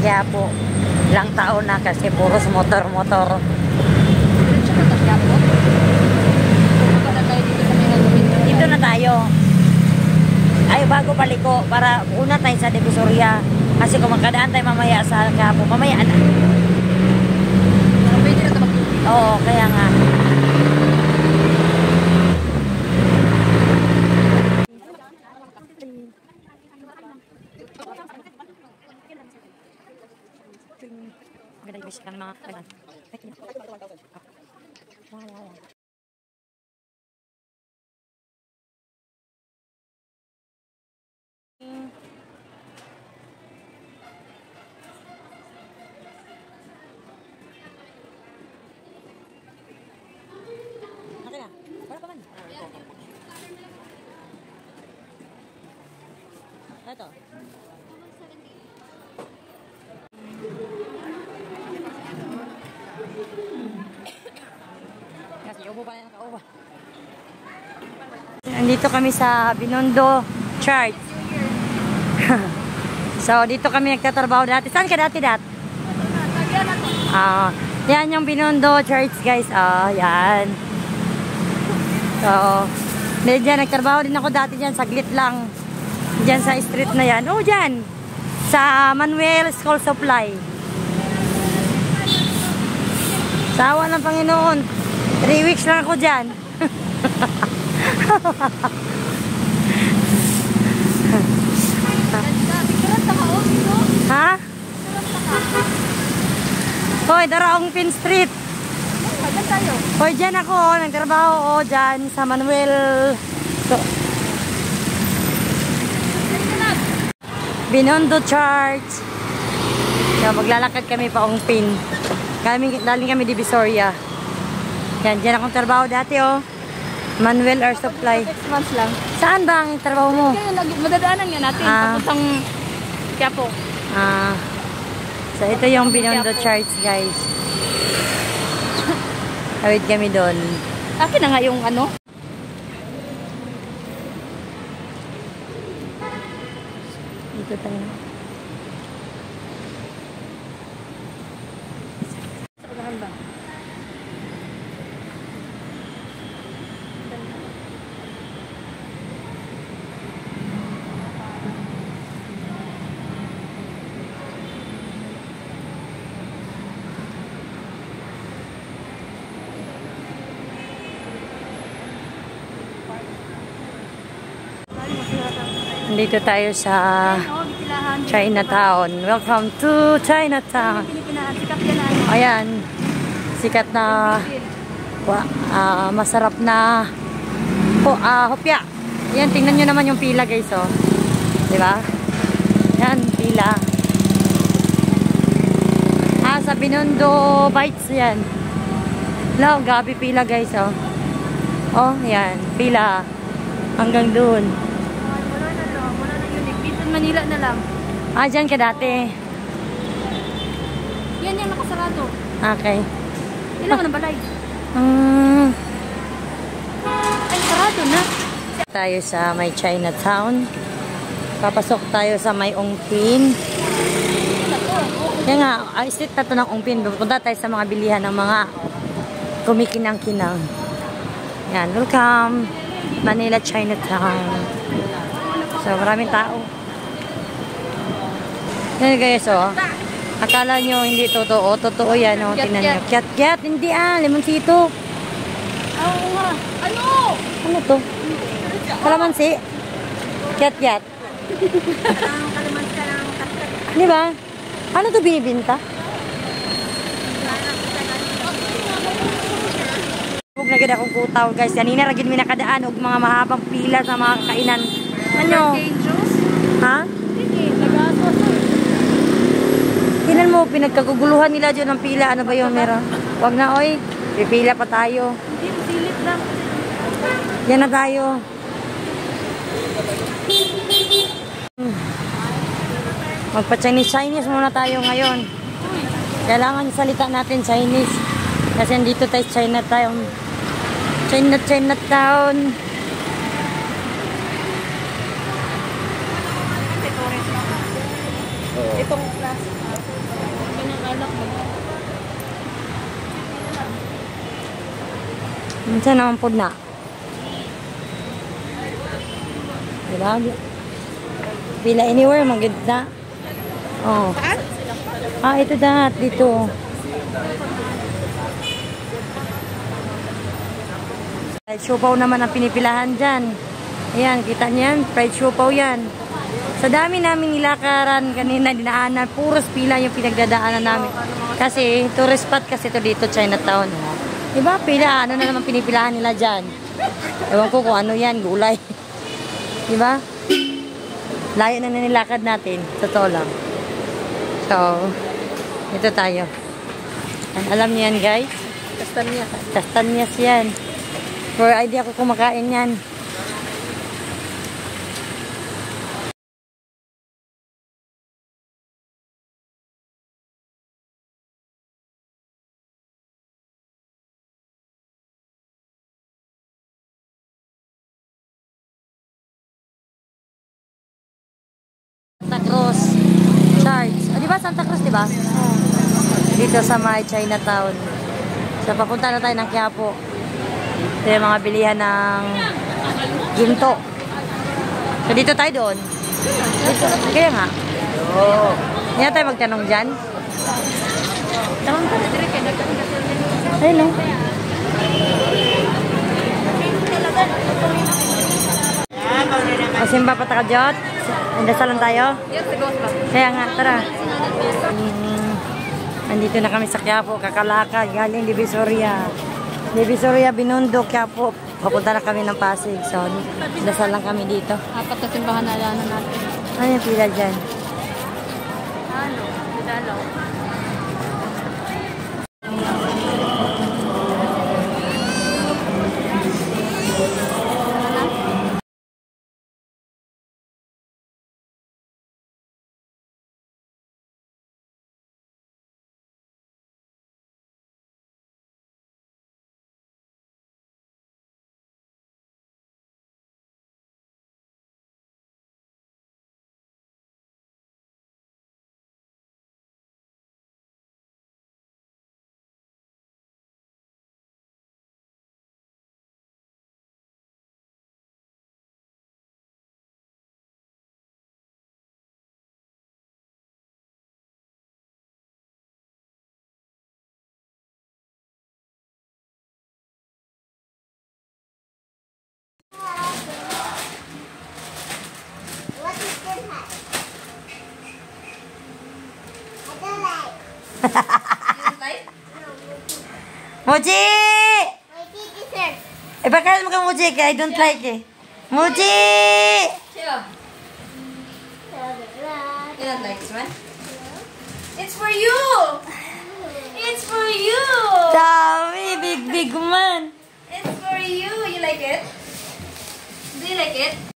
Quiapo. Ilang taon na kasi puros motor-motor. Diretso na tayo Quiapo. Baka na tayo dito sa may nagumit. Dito na tayo. Ay, bago paliko para una tayo sa Divisoria. Kasi kung magkadaan tayo mamaya sa Quiapo, mamaya na. Pwede na ito mag-ibig. Oo, kaya nga. Maganda yung bisik ng mga kalan. Okay na. Wala pa man. Ito. Kasi ubo pa na nakauba. Nandito kami sa Binondo Church. So, dito kami nagtatrabaho dati. Saan ka dati, Dat? Yan yung Binondo Church, guys. Yan. So, dyan, nagtrabaho din ako dati dyan. Saglit lang. Dyan sa street na yan. Oh, dyan. Sa Manuel School Supply. Sawa ng Panginoon. 3 weeks lang ako dyan. Ha? Hoy, Daraong Pin Street. Hoy, dyan ako. Nagtrabaho dyan sa Manuel. So, Binondo Church. So, maglalakad kami pa Ongpin. Daling kami Divisoria. Yan, dyan akong trabaho dati, oh. Manuel Air Supply. 6 months lang. Saan ba ang trabaho mo? Kaya madadaanan nga natin. Papuntang Quiapo. So, ito yung Binondo Church, guys. Tawid kami doon. Akin na nga yung ano. Dito tayo. Saan ba? Dito tayo sa Chinatown. Welcome to Chinatown. Ayan. Sikat na masarap na hopya. Ayan, tingnan nyo naman yung pila, guys, oh. Diba? Ayan, pila. Sa Binondo Bites, yan. Hello, gabi pila, guys, oh. Oh, ayan, pila. Hanggang doon. Manila na lang. Dyan ka dati. Yan yung nakasarado. Okay. Ilan mo ng balay? Ay, sarado na. Tayo sa may Chinatown. Papasok tayo sa may Ongpin. Yan nga, street na ito ng Ongpin. Pupunta tayo sa mga bilihan ng mga kumikinang-kinang. Yan, welcome. Manila, Chinatown. So, maraming tao. Yan, guys, oh. Akala nyo hindi totoo. Totoo yan, oh. Tingnan nyo. Kiat-kiat. Hindi, limoncito. Oo nga. Ano? Ano to? Kalamansi. Kiat-kiat. Di ba? Ano to binibinta? Huwag na ganda akong kutaw, guys. Yanina ragin mi nakadaan og mga mahabang pila sa mga kainan. Ano? Ha? Tinan mo, pinagkaguguluhan nila dyan ng pila. Ano ba yun meron? Huwag na, oy. Pipila pa tayo. Hindi, silip lang. Yan na tayo. Magpa-Chinese muna tayo ngayon. Kailangan salita natin Chinese. Kasi dito tayo Chinatown. Chinatown. Itong class. Balak mo. Minsan naman po na. Grabe. Pila anywhere, maganda. Oh. Ah, ito dahat dito. Fried siopaw naman ang pinipilahan dyan. Ayan, kita niyan, fried siopaw yan. Sa dami namin nilakaran kanina, dinaanan, puros pila yung pinagdadaanan namin. Kasi, tourist spot kasi ito dito, Chinatown. Diba, pila, ano na naman pinipilahan nila dyan. Ewan ko kung ano yan, gulay. Diba? Layo na nilakad natin, totoo lang. So, ito tayo. Alam niyo yan, guys? Kastanyas. Kastanyas yan. For idea ako kumakain yan. Santa Cruz Church. O, diba Santa Cruz, diba? Dito sa may Chinatown. So, papunta na tayo ng Quiapo. Ito yung mga bilihan ng ginto. So, dito tayo doon. Dito. Kaya nga. Hindi na tayo magtanong dyan. Tanong ka na direct. Ayun, no? Simba pa takajot. Indasalan tayo. Yes, sigos ba? Kaya nga, tara. Andito na kami sa Quiapo, kakalakad, galing Divisoria. Divisoria, Binondo, Quiapo. Papunta na kami ng Pasig. So, dasal lang kami dito. Apat na simbahan na alam natin. Ano yung pila dyan? Ano? Dalaw. Mochi! Eh, bakit mo ka Mochi? I don't like it. Mochi! Sure. You don't like this one? It's for you! It's for you! Dami, big man. It's for you! You like it? Do you like it?